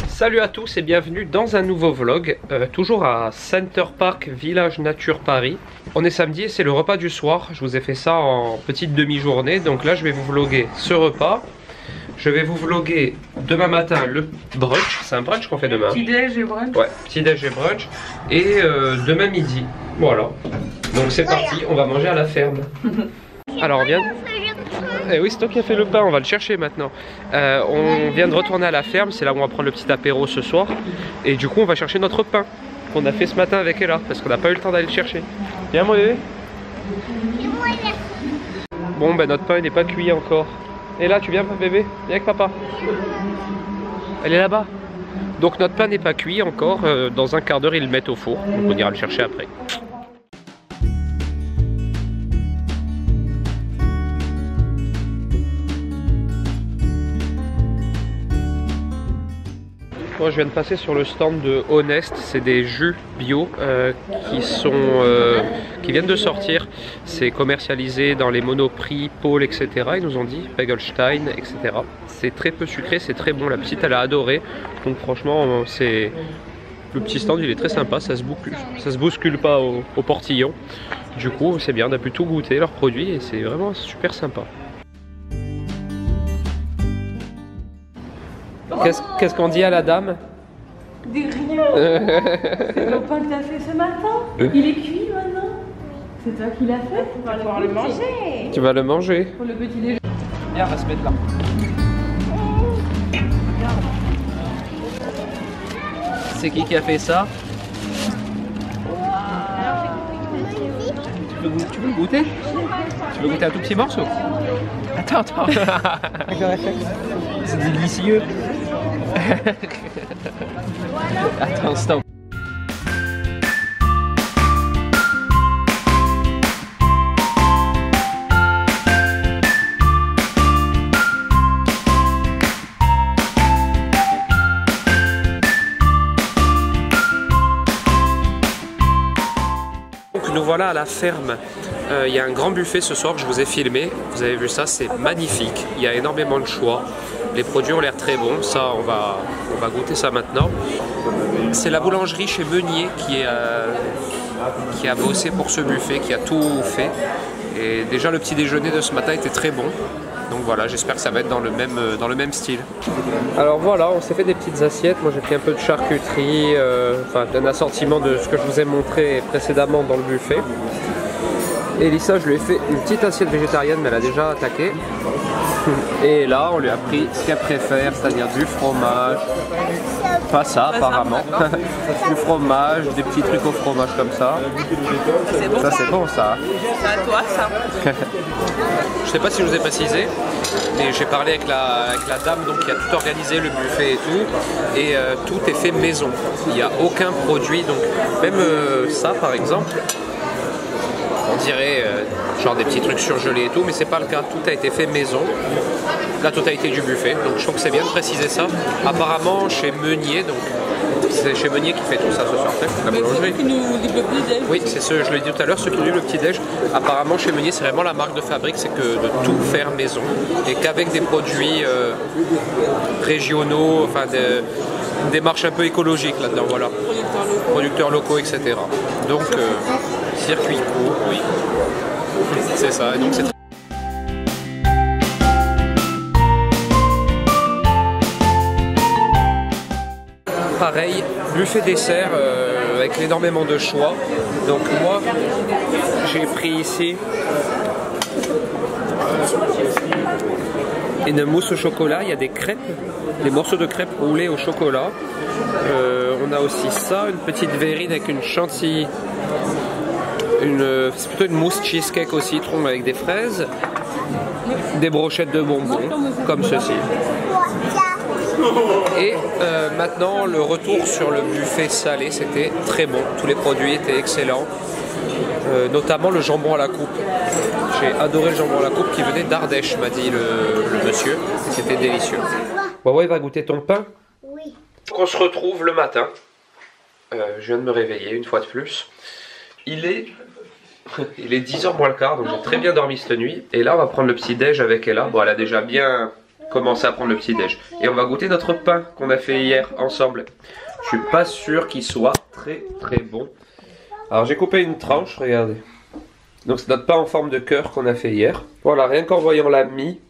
Salut à tous et bienvenue dans un nouveau vlog, toujours à Center Park Village Nature Paris. On est samedi et c'est le repas du soir, je vous ai fait ça en petite demi-journée, donc là je vais vous vlogger ce repas. Je vais vous vlogger demain matin le brunch, c'est un brunch qu'on fait demain. Petit déj et brunch. Ouais, petit déj et brunch. Et demain midi, voilà. Donc c'est parti, on va manger à la ferme. Alors on vient... Eh oui, c'est toi qui as fait le pain, on va le chercher maintenant. On vient de retourner à la ferme, c'est là où on va prendre le petit apéro ce soir. Et du coup on va chercher notre pain qu'on a fait ce matin avec Ella, parce qu'on n'a pas eu le temps d'aller le chercher. Viens mon bébé. Bon ben notre pain il n'est pas cuit encore. Ella, tu viens bébé? Viens avec papa. Elle est là-bas. Donc notre pain n'est pas cuit encore, dans un quart d'heure ils le mettent au four, donc on ira le chercher après. Moi je viens de passer sur le stand de Honest, c'est des jus bio qui viennent de sortir. C'est commercialisé dans les Monoprix, Paul, etc. Ils nous ont dit, Regelstein, etc. C'est très peu sucré, c'est très bon, la petite elle a adoré. Donc franchement, c'est le petit stand il est très sympa, ça se bouscule pas au portillon. Du coup c'est bien, on a pu tout goûter leurs produits et c'est vraiment super sympa. Qu'est-ce qu'on dit à la dame? Dis rien. C'est le pain que t'as fait ce matin. Il est cuit maintenant. C'est toi qui l'as fait. On va pouvoir le manger. Tu vas le manger. Pour le petit déjeuner. Viens, on va se mettre là. C'est qui a fait ça? Tu veux le goûter? Tu veux goûter un tout petit morceau? Attends. C'est délicieux. Attends, stop. Donc nous voilà à la ferme. Il y a un grand buffet ce soir que je vous ai filmé. Vous avez vu ça, c'est magnifique. Il y a énormément de choix. Les produits ont l'air très bons, ça on va goûter ça maintenant. C'est la boulangerie chez Meunier qui a bossé pour ce buffet, qui a tout fait. Et déjà le petit déjeuner de ce matin était très bon. Donc voilà, j'espère que ça va être dans le même style. Alors voilà, on s'est fait des petites assiettes. Moi j'ai pris un peu de charcuterie, un assortiment de ce que je vous ai montré précédemment dans le buffet. Elissa, je lui ai fait une petite assiette végétarienne, mais elle a déjà attaqué. Et là, on lui a pris ce qu'elle préfère, c'est-à-dire du fromage. Pas ça, apparemment. Du fromage, des petits trucs au fromage comme ça. C'est bon. Ça, c'est bon, ça. C'est à toi, ça. Je sais pas si je vous ai précisé, mais j'ai parlé avec la dame donc, qui a tout organisé, le buffet et tout. Et tout est fait maison. Il n'y a aucun produit. Donc, même ça, par exemple. On dirait genre des petits trucs surgelés et tout, mais c'est pas le cas, tout a été fait maison, la totalité du buffet, donc je trouve que c'est bien de préciser ça. Apparemment chez Meunier, donc c'est chez Meunier qui fait tout ça ce soir, la boulangerie. Oui, c'est ce, je l'ai dit tout à l'heure, ceux qui ont eu le petit déj. Apparemment chez Meunier c'est vraiment la marque de fabrique, c'est que de tout faire maison, et qu'avec des produits régionaux, enfin une démarche un peu écologique là-dedans, voilà. Producteurs locaux, etc. Donc circuit court, oui. C'est ça, et donc c'est pareil, buffet dessert avec énormément de choix. Donc moi, j'ai pris ici une mousse au chocolat, il y a des crêpes, des morceaux de crêpes roulés au chocolat. On a aussi ça, une petite verrine avec une chantilly. C'est plutôt une mousse cheesecake au citron avec des fraises, des brochettes de bonbons comme ceci. Et maintenant le retour sur le buffet salé, c'était très bon, tous les produits étaient excellents, notamment le jambon à la coupe. J'ai adoré le jambon à la coupe qui venait d'Ardèche, m'a dit le monsieur, et c'était délicieux. Waouh, il va goûter ton pain? Oui. On se retrouve le matin, je viens de me réveiller une fois de plus. Il est Il est 10h moins le quart, donc j'ai très bien dormi cette nuit. Et là, on va prendre le petit-déj avec Ella. Bon, elle a déjà bien commencé à prendre le petit-déj. Et on va goûter notre pain qu'on a fait hier ensemble. Je suis pas sûr qu'il soit très très bon. Alors, j'ai coupé une tranche, regardez. Donc, c'est notre pain en forme de cœur qu'on a fait hier. Voilà, rien qu'en voyant la mie,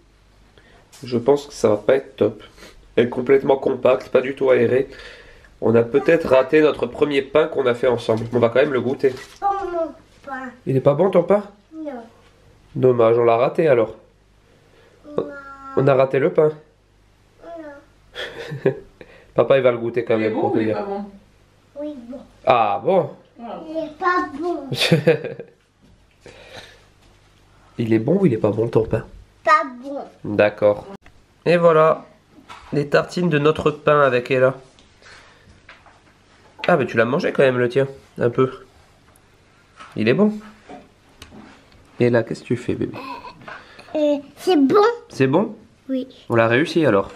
je pense que ça va pas être top. Elle est complètement compacte, pas du tout aérée. On a peut-être raté notre premier pain qu'on a fait ensemble. On va quand même le goûter. Il est pas bon ton pain? Non. Dommage, on l'a raté alors. Non. On a raté le pain. Non. Papa il va le goûter quand même. Bon, pour te il est dire. pas bon. Oui, bon. Ah bon? Il est pas bon. Il est bon ou il est pas bon ton pain? Pas bon. D'accord. Et voilà, les tartines de notre pain avec Ella. Ah mais tu l'as mangé quand même le tien, un peu. Il est bon. Et là, qu'est-ce que tu fais, bébé? C'est bon? C'est bon? Oui. On l'a réussi alors.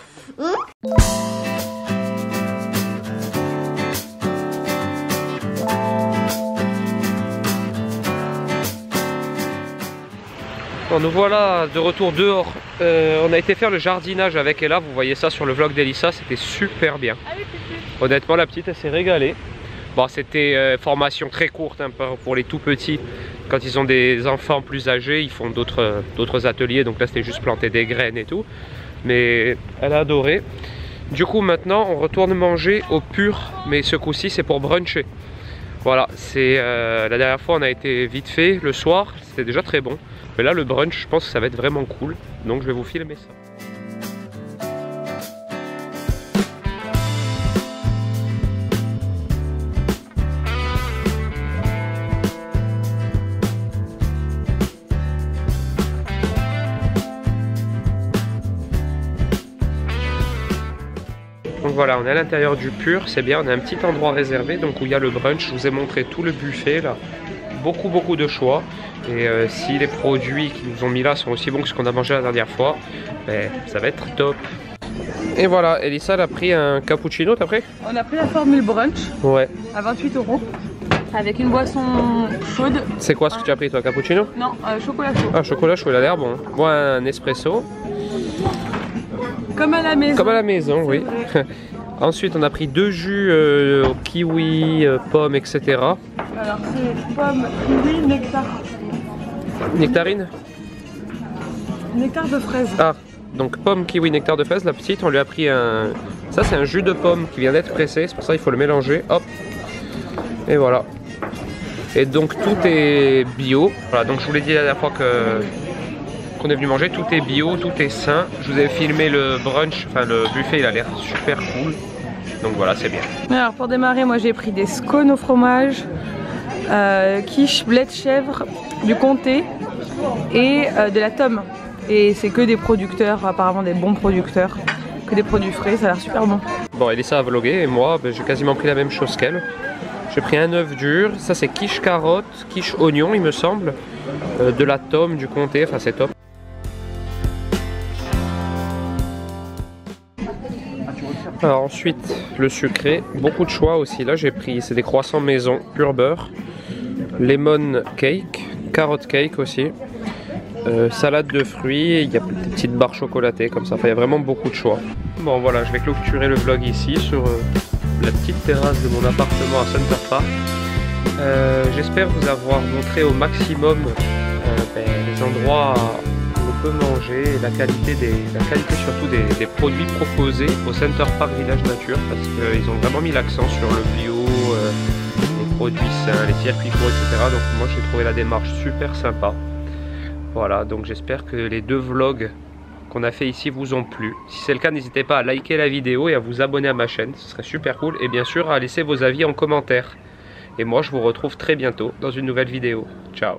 Bon, nous voilà de retour dehors. On a été faire le jardinage avec Ella. Vous voyez ça sur le vlog d'Elissa, c'était super bien. Honnêtement, la petite, elle s'est régalée. Bon, c'était formation très courte hein, pour les tout petits. Quand ils ont des enfants plus âgés, ils font d'autres ateliers. Donc là, c'était juste planter des graines et tout. Mais elle a adoré. Du coup, maintenant, on retourne manger au Pur. Mais ce coup-ci, c'est pour bruncher. Voilà, c'est la dernière fois, on a été vite fait le soir. C'était déjà très bon. Mais là, le brunch, je pense que ça va être vraiment cool. Donc, je vais vous filmer ça. Donc voilà, on est à l'intérieur du Pur, c'est bien, on a un petit endroit réservé donc où il y a le brunch. Je vous ai montré tout le buffet là, beaucoup de choix. Et si les produits qu'ils nous ont mis là sont aussi bons que ce qu'on a mangé la dernière fois, ben, ça va être top. Et voilà, Elissa elle a pris un cappuccino, t'as pris? On a pris la formule brunch Ouais. à 28 € avec une boisson chaude. C'est quoi ce que tu as pris toi, cappuccino? Non, chocolat chaud. Ah, chocolat chaud, il a l'air bon. Moi un espresso. Comme à la maison. Comme à la maison, oui. Ensuite, on a pris 2 jus au kiwi, pommes, etc. Alors, c'est pomme, kiwi, nectar. Nectarine? Nectar de fraise. Ah, donc pomme, kiwi, nectar de fraise. La petite, on lui a pris un... Ça, c'est un jus de pomme qui vient d'être pressé. C'est pour ça qu'il faut le mélanger. Hop. Et voilà. Et donc, tout est bio. Voilà, donc je vous l'ai dit la dernière fois qu'on est venu manger, tout est bio, tout est sain. Je vous ai filmé le brunch, enfin le buffet, il a l'air super cool. Donc voilà, c'est bien. Alors pour démarrer, moi j'ai pris des scones au fromage, quiche, blé de chèvre, du comté et de la tome. Et c'est que des producteurs, apparemment des bons producteurs, que des produits frais, ça a l'air super bon. Bon, Elissa a vlogué et moi, ben, j'ai quasiment pris la même chose qu'elle. J'ai pris un œuf dur, ça c'est quiche carotte, quiche oignon il me semble, de la tome, du comté, enfin c'est top. Alors ensuite, le sucré, beaucoup de choix aussi. Là j'ai pris, c'est des croissants maison, pur beurre, lemon cake, carotte cake aussi, salade de fruits, il y a des petites barres chocolatées comme ça, enfin il y a vraiment beaucoup de choix. Bon voilà, je vais clôturer le vlog ici sur la petite terrasse de mon appartement à Center Park. J'espère vous avoir montré au maximum les endroits où on peut manger et la qualité surtout des produits proposés au Center Park Village Nature, parce qu'ils ont vraiment mis l'accent sur le bio, les produits sains, les circuits courts, etc. Donc moi j'ai trouvé la démarche super sympa. Voilà, donc j'espère que les 2 vlogs qu'on a fait ici vous ont plu. Si c'est le cas, n'hésitez pas à liker la vidéo et à vous abonner à ma chaîne, ce serait super cool. Et bien sûr à laisser vos avis en commentaire. Et moi je vous retrouve très bientôt dans une nouvelle vidéo. Ciao.